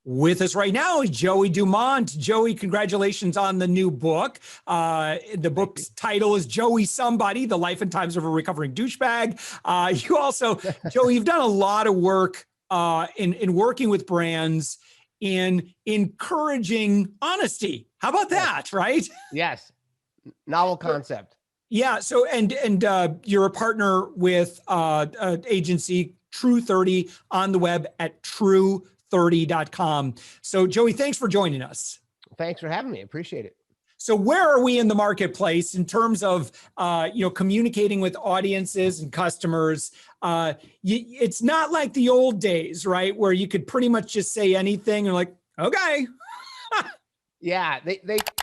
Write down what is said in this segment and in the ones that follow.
With us right now is Joey Dumont. Joey, congratulations on the new book. The book's title is Joey Somebody, The Life and Times of a Recovering Douchebag. You also, Joey, you've done a lot of work in working with brands in encouraging honesty. How about that, right? Yes. Novel concept. Yeah. So, and you're a partner with agency True 30 on the web at true30.com. So Joey, thanks for joining us. Thanks for having me. Appreciate it. So where are we in the marketplace in terms of, communicating with audiences and customers? It's not like the old days, right? Where you could pretty much just say anything and like, okay. Yeah.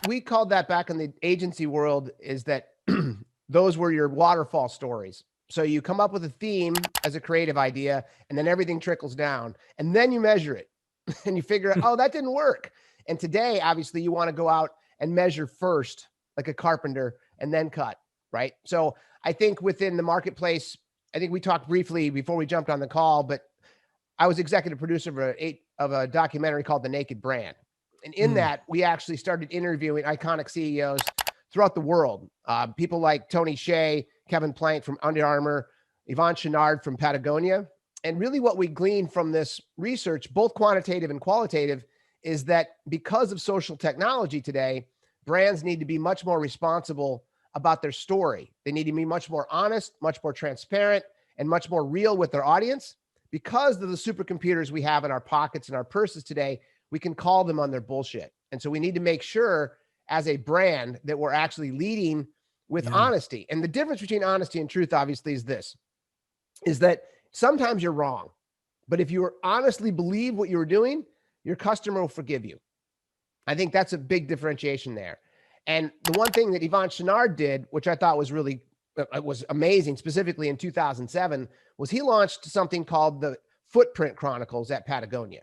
We called that back in the agency world is that those were your waterfall stories. So you come up with a theme as a creative idea, and then everything trickles down, and then you measure it and you figure out, oh, that didn't work. And today, obviously, you want to go out and measure first, like a carpenter, and then cut, right? So I think within the marketplace, I think we talked briefly before we jumped on the call, but I was executive producer of a documentary called The Naked Brand. And in that, we actually started interviewing iconic CEOs throughout the world. People like Tony Hsieh, Kevin Plank from Under Armour, Yvon Chouinard from Patagonia. And really what we gleaned from this research, both quantitative and qualitative, is that because of social technology today, brands need to be much more responsible about their story. They need to be much more honest, much more transparent, and much more real with their audience. Because of the supercomputers we have in our pockets and our purses today, we can call them on their bullshit. And so we need to make sure as a brand that we're actually leading with honesty. And the difference between honesty and truth, obviously, is this, is that sometimes you're wrong, but if you honestly believe what you're doing, your customer will forgive you. I think that's a big differentiation there. And the one thing that Yvon Chouinard did, which I thought was really, was amazing, specifically in 2007, was he launched something called the Footprint Chronicles at Patagonia.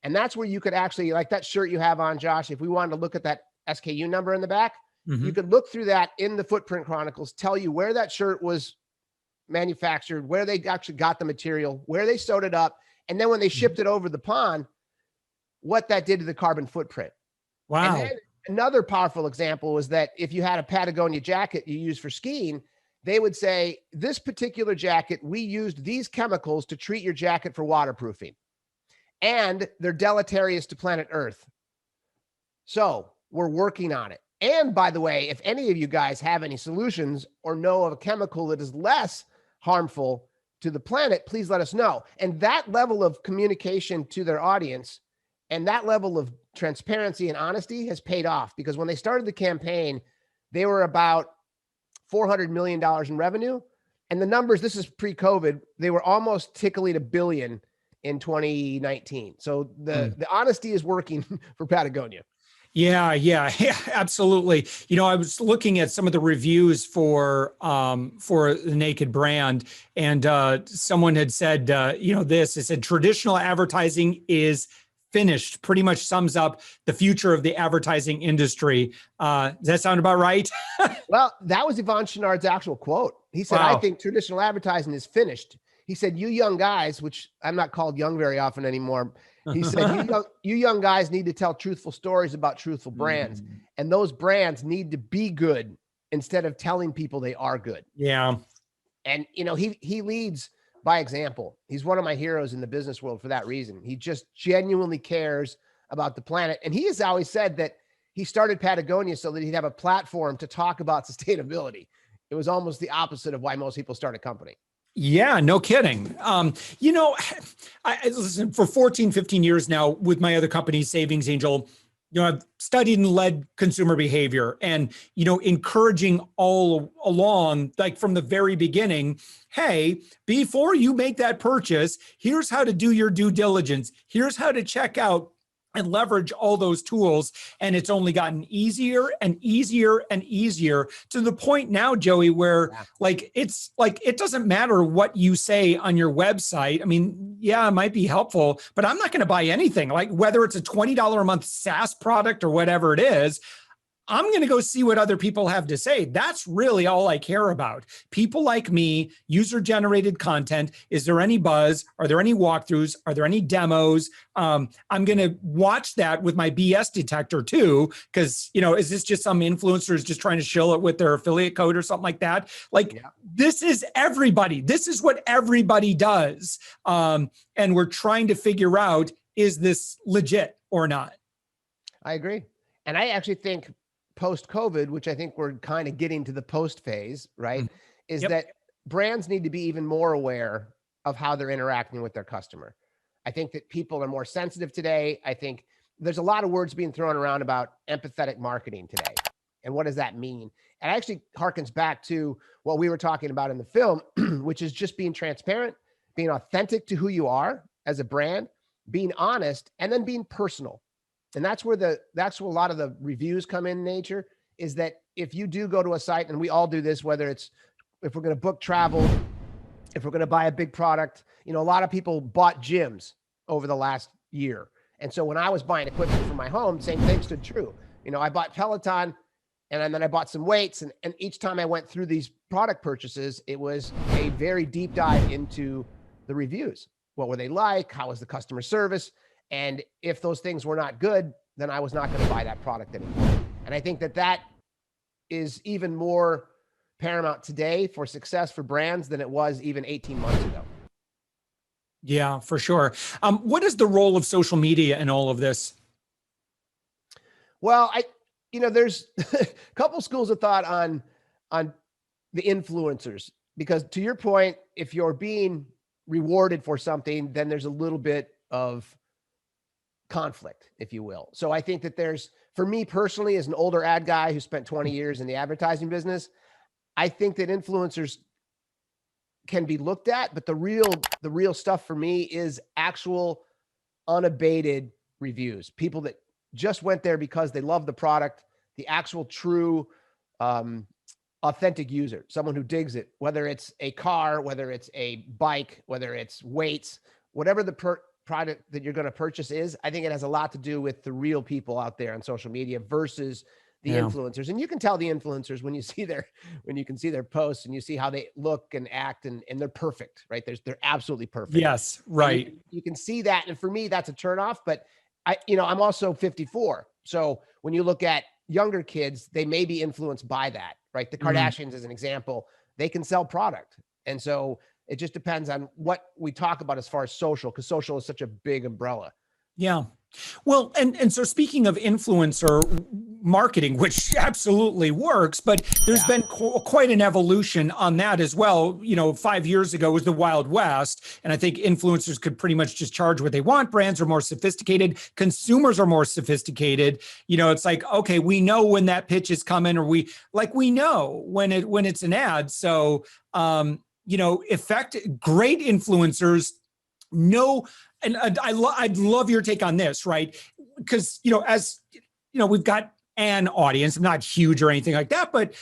And that's where you could actually, like that shirt you have on, Josh, if we wanted to look at that SKU number in the back, you could look through that in the Footprint Chronicles, tell you where that shirt was manufactured, where they actually got the material, where they sewed it up, and then when they shipped it over the pond, what that did to the carbon footprint. Wow. And then another powerful example was that if you had a Patagonia jacket you use for skiing, they would say, this particular jacket, we used these chemicals to treat your jacket for waterproofing, and they're deleterious to planet Earth. So we're working on it. And by the way, if any of you guys have any solutions or know of a chemical that is less harmful to the planet, please let us know. And that level of communication to their audience and that level of transparency and honesty has paid off, because when they started the campaign, they were about $400 million in revenue. And the numbers, this is pre-COVID, they were almost tickling $1 billion in 2019. So the honesty is working for Patagonia. Yeah, absolutely. I was looking at some of the reviews for the Naked Brand, and someone had said, it said traditional advertising is finished. Pretty much sums up the future of the advertising industry. Does that sound about right? Well, that was Yvon Chouinard's actual quote. He said, wow. I think traditional advertising is finished. He said, you young guys, which I'm not called young very often anymore. He said, you young guys need to tell truthful stories about truthful brands. And those brands need to be good instead of telling people they are good. Yeah. And, he leads by example. He's one of my heroes in the business world for that reason. He just genuinely cares about the planet. And he has always said that he started Patagonia so that he'd have a platform to talk about sustainability. It was almost the opposite of why most people start a company. Yeah, no kidding. I listen, for 14, 15 years now with my other company, Savings Angel, I've studied and led consumer behavior and, encouraging all along, like from the very beginning, hey, before you make that purchase, here's how to do your due diligence. Here's how to check out and leverage all those tools. And it's only gotten easier and easier and easier to the point now, Joey, where it's like, it doesn't matter what you say on your website. I mean, yeah, it might be helpful, but I'm not going to buy anything, like whether it's a $20 a month SaaS product or whatever it is. I'm going to go see what other people have to say. That's really all I care about. People like me, user-generated content. Is there any buzz? Are there any walkthroughs? Are there any demos? I'm going to watch that with my BS detector too, because, is this just some influencers just trying to shill it with their affiliate code or something like that? Like, this is everybody. This is what everybody does. And we're trying to figure out, is this legit or not? I agree. And I actually think post-COVID, which I think we're kind of getting to the post phase, right? Is that brands need to be even more aware of how they're interacting with their customer. I think that people are more sensitive today. I think there's a lot of words being thrown around about empathetic marketing today. And what does that mean? And actually harkens back to what we were talking about in the film, which is just being transparent, being authentic to who you are as a brand, being honest, and then being personal. And that's where a lot of the reviews come in nature, is that if you do go to a site, and we all do this, whether it's, if we're going to book travel, if we're going to buy a big product, a lot of people bought gyms over the last year. And so when I was buying equipment for my home, same thing stood true. I bought Peloton, and then I bought some weights. And each time I went through these product purchases, it was a very deep dive into the reviews. What were they like? How was the customer service? And if those things were not good, then I was not going to buy that product anymore. And I think that is even more paramount today for success for brands than it was even 18 months ago. Yeah, for sure. What is the role of social media in all of this? Well, there's a couple schools of thought on the influencers, because to your point, if you're being rewarded for something, then there's a little bit of conflict, if you will. So I think that for me personally, as an older ad guy who spent 20 years in the advertising business, I think that influencers can be looked at, but the real stuff for me is actual unabated reviews. People that just went there because they love the product, the actual true, authentic user, someone who digs it, whether it's a car, whether it's a bike, whether it's weights, whatever the product that you're going to purchase is. I think it has a lot to do with the real people out there on social media versus the influencers. And you can tell the influencers when you can see their posts and you see how they look and act, and they're perfect, right? They're absolutely perfect. Yes. Right. You can see that. And for me, that's a turnoff, but I'm also 54. So when you look at younger kids, they may be influenced by that, right? The Kardashians, as an example, they can sell product. And so it just depends on what we talk about as far as social, because social is such a big umbrella. Yeah. Well, and so speaking of influencer marketing, which absolutely works, but there's been quite an evolution on that as well. 5 years ago was the Wild West, and I think influencers could pretty much just charge what they want. Brands are more sophisticated. Consumers are more sophisticated. It's like, okay, we know when that pitch is coming, or we know when it's an ad. So, great influencers know. And I'd love your take on this, right? Because, we've got an audience. I'm not huge or anything like that, but,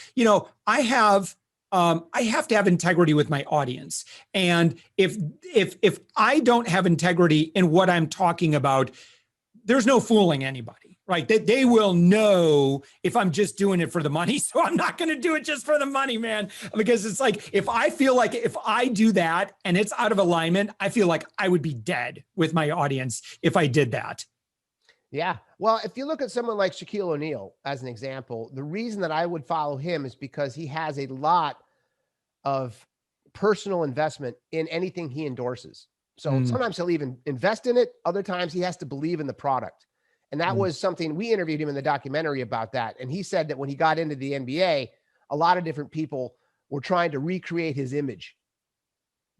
I have to have integrity with my audience. And if I don't have integrity in what I'm talking about, there's no fooling anybody, right? They will know if I'm just doing it for the money. So I'm not going to do it just for the money, man. Because it's like, if I feel like if I do that and it's out of alignment, I feel like I would be dead with my audience if I did that. Yeah. Well, if you look at someone like Shaquille O'Neal as an example, the reason that I would follow him is because he has a lot of personal investment in anything he endorses. So sometimes he'll even invest in it. Other times he has to believe in the product. And that was something we interviewed him in the documentary about that. And he said that when he got into the NBA, a lot of different people were trying to recreate his image.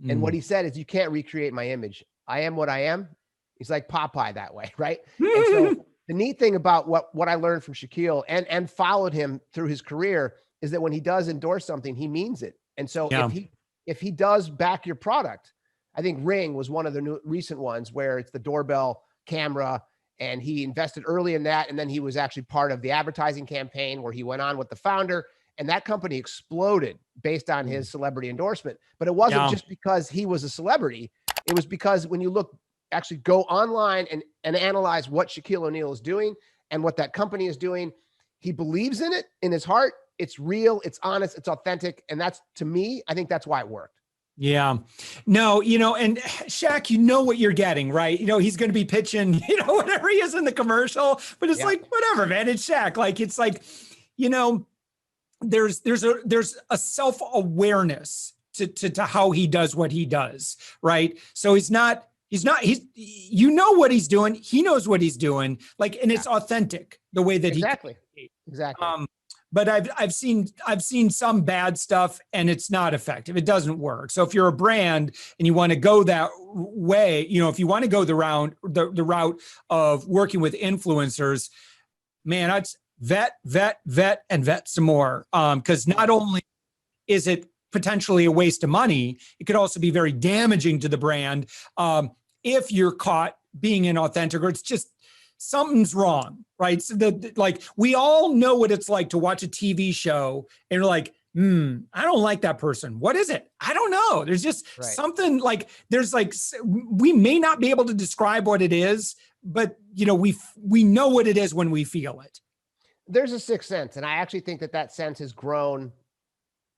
And what he said is, you can't recreate my image. I am what I am. He's like Popeye that way, right? And so the neat thing about what I learned from Shaquille and followed him through his career is that when he does endorse something, he means it. And so if he does back your product, I think Ring was one of the recent ones where it's the doorbell camera, and he invested early in that. And then he was actually part of the advertising campaign where he went on with the founder, and that company exploded based on his celebrity endorsement. But it wasn't just because he was a celebrity. It was because when you actually go online and analyze what Shaquille O'Neal is doing and what that company is doing, he believes in it in his heart. It's real, it's honest, it's authentic. And that's, to me, I think that's why it worked. Yeah. No, and Shaq, what you're getting, right? He's going to be pitching, whatever he is in the commercial, but it's like, whatever, man, it's Shaq. Like, it's like, there's a self-awareness to how he does what he does, right? So he's what he's doing. He knows what he's doing, like, and it's authentic the way that exactly. But I've seen some bad stuff and it's not effective. It doesn't work. So if you're a brand and you want to go that way, if you want to go the route of working with influencers, man, I'd vet and vet some more. Because not only is it potentially a waste of money, it could also be very damaging to the brand if you're caught being inauthentic, or it's just something's wrong, right? So like, we all know what it's like to watch a TV show and you're like, I don't like that person. What is it? I don't know. There's just something like, we may not be able to describe what it is, but we know what it is when we feel it. There's a sixth sense. And I actually think that sense has grown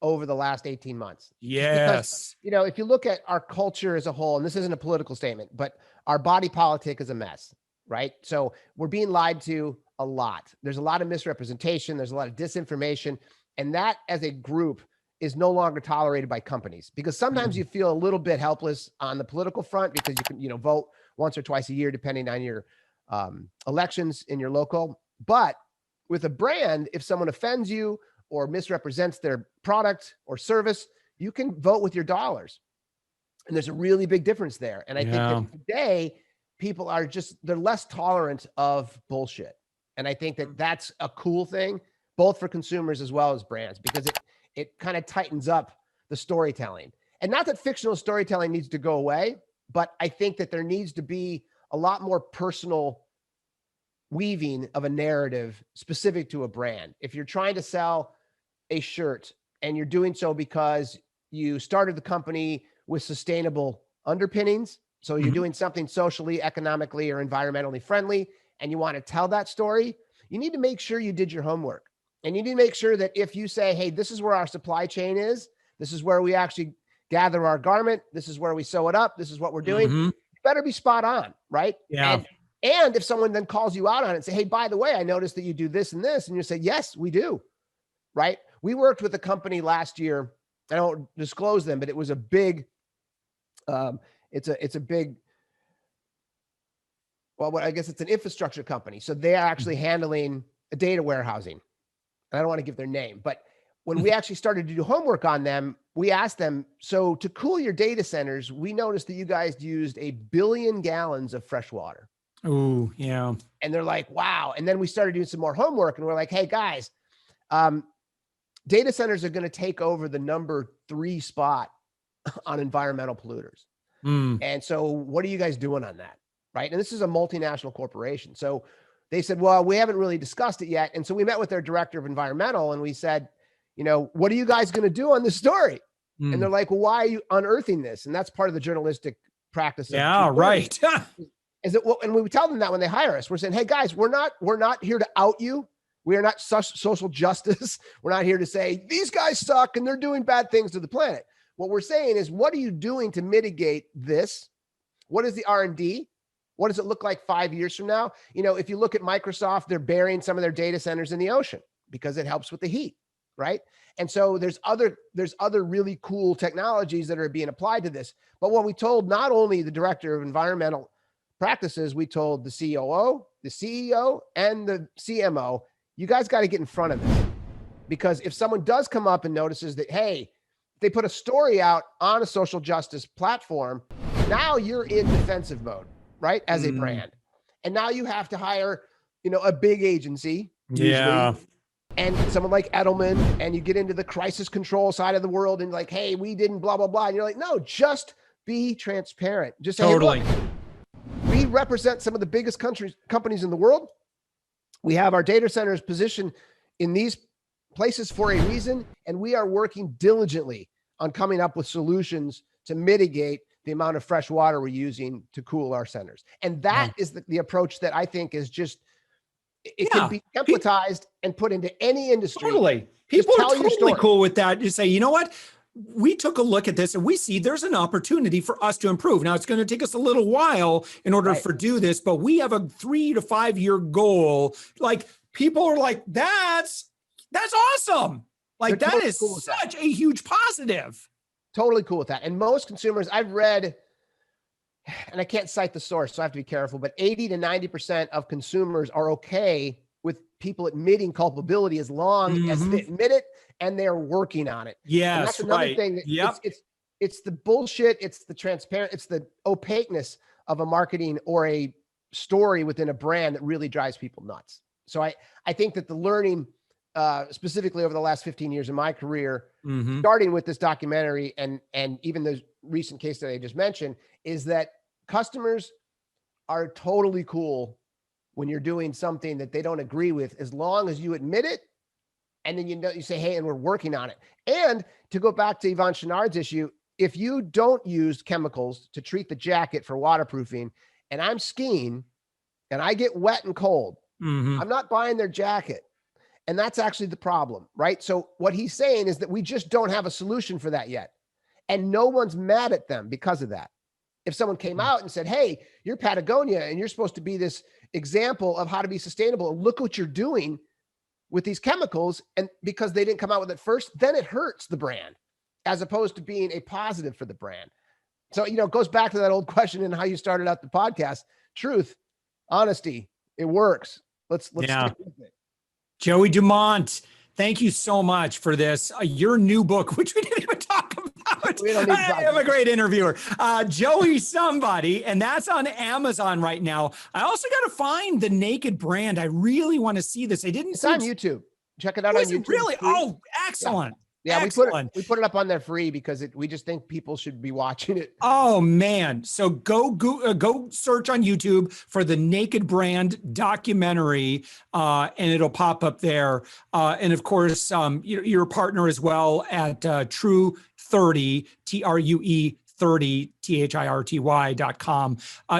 over the last 18 months. Yes. Because, if you look at our culture as a whole, and this isn't a political statement, but our body politic is a mess. Right? So we're being lied to a lot. There's a lot of misrepresentation. There's a lot of disinformation. And that as a group is no longer tolerated by companies, because sometimes you feel a little bit helpless on the political front because you can, vote once or twice a year, depending on your elections in your local. But with a brand, if someone offends you or misrepresents their product or service, you can vote with your dollars. And there's a really big difference there. And I think that today, people are they're less tolerant of bullshit. And I think that that's a cool thing, both for consumers as well as brands, because it kind of tightens up the storytelling. And not that fictional storytelling needs to go away, but I think that there needs to be a lot more personal weaving of a narrative specific to a brand. If you're trying to sell a shirt and you're doing so because you started the company with sustainable underpinnings, so you're doing something socially, economically, or environmentally friendly, and you want to tell that story, you need to make sure you did your homework. And you need to make sure that if you say, hey, this is where our supply chain is, this is where we actually gather our garment, this is where we sew it up, this is what we're doing, you better be spot on, right? Yeah. And if someone then calls you out on it and say, hey, by the way, I noticed that you do this and this, and you say, yes, we do, right? We worked with a company last year. I don't disclose them, but it was a big, it's a big, well, I guess it's an infrastructure company. So they're actually handling a data warehousing. I don't want to give their name, but when we actually started to do homework on them, we asked them, so to cool your data centers, we noticed that you guys used 1 billion gallons of fresh water. Oh, yeah. And they're like, wow. And then we started doing some more homework and we're like, hey guys, data centers are going to take over the number 3 spot on environmental polluters. And so what are you guys doing on that? Right. And this is a multinational corporation. So they said, well, we haven't really discussed it yet. And so we met with their director of environmental and we said, what are you guys going to do on this story? And they're like, well, why are you unearthing this? And that's part of the journalistic practice. Yeah, right. Is it? And we tell them that when they hire us, we're saying, hey guys, we're not here to out you. We are not social justice. We're not here to say these guys suck and they're doing bad things to the planet. What we're saying is, what are you doing to mitigate this? What is the R&D? What does it look like 5 years from now? If you look at Microsoft, they're burying some of their data centers in the ocean because it helps with the heat, right? And so there's other really cool technologies that are being applied to this. But what we told not only the director of environmental practices, we told the COO, the CEO, and the CMO, you guys got to get in front of this. Because if someone does come up and notices that, hey, they put a story out on a social justice platform, now you're in defensive mode, right? As a brand. And now you have to hire, a big agency. Yeah. Usually, and someone like Edelman, and you get into the crisis control side of the world and like, hey, we didn't blah, blah, blah. And you're like, no, just be transparent. Just say, totally. Hey, look, we represent some of the biggest companies in the world. We have our data centers positioned in these places for a reason, and we are working diligently on coming up with solutions to mitigate the amount of fresh water we're using to cool our centers. And that is the approach that I think is just, It can be templatized and put into any industry. Totally. People are totally cool with that. You say, you know what? We took a look at this and we see there's an opportunity for us to improve. Now, it's going to take us a little while in order to do this, but we have a 3 to 5 year goal. Like, people are like, that's awesome. Like, that is such a huge positive. Totally cool with that. And most consumers I've read, and I can't cite the source, so I have to be careful, but 80 to 90% of consumers are okay with people admitting culpability as long as they admit it and they're working on it. Yes, and that's another thing. It's the bullshit. It's the transparent. It's the opaqueness of a marketing or a story within a brand that really drives people nuts. So I think that the learning, specifically over the last 15 years of my career, starting with this documentary and even the recent case that I just mentioned, is that customers are totally cool when you're doing something that they don't agree with, as long as you admit it. And then you say, hey, and we're working on it. And to go back to Yvonne Chouinard's issue, if you don't use chemicals to treat the jacket for waterproofing, and I'm skiing and I get wet and cold, I'm not buying their jacket. And that's actually the problem, right? So what he's saying is that we just don't have a solution for that yet. And no one's mad at them because of that. If someone came out and said, hey, you're Patagonia and you're supposed to be this example of how to be sustainable, and look what you're doing with these chemicals, and because they didn't come out with it first, then it hurts the brand as opposed to being a positive for the brand. So, it goes back to that old question and how you started out the podcast: truth, honesty, it works. Let's stick with it. Joey Dumont, thank you so much for this. Your new book, which we didn't even talk about. I am a great interviewer. Joey somebody, and that's on Amazon right now. I also got to find The Naked Brand. I really want to see this. It's on YouTube. Check it out on YouTube. Really? Oh, excellent. Yeah, we put it up on there free because we just think people should be watching it. Oh man! So go search on YouTube for The Naked Brand documentary, and it'll pop up there. And of course, you're a partner as well at True 30, TRUE 30, THIRTY.com.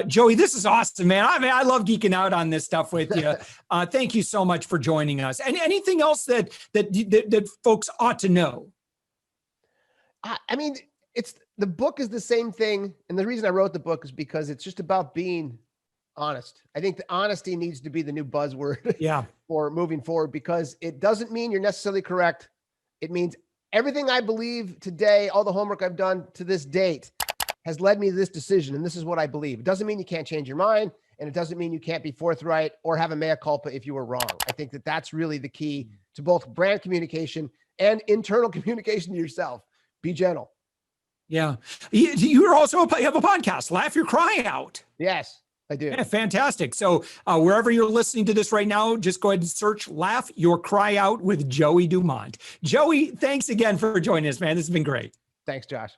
Joey, this is awesome, man. I love geeking out on this stuff with you. Thank you so much for joining us. And anything else that folks ought to know? I mean, the book is the same thing. And the reason I wrote the book is because it's just about being honest. I think the honesty needs to be the new buzzword for moving forward, because it doesn't mean you're necessarily correct. It means everything I believe today, all the homework I've done to this date, has led me to this decision. And this is what I believe. It doesn't mean you can't change your mind. And it doesn't mean you can't be forthright or have a mea culpa if you were wrong. I think that that's really the key to both brand communication and internal communication to yourself. Be gentle. Yeah. You have a podcast, Laugh Your Cry Out. Yes, I do. Yeah, fantastic. So wherever you're listening to this right now, just go ahead and search Laugh Your Cry Out with Joey Dumont. Joey, thanks again for joining us, man. This has been great. Thanks, Josh.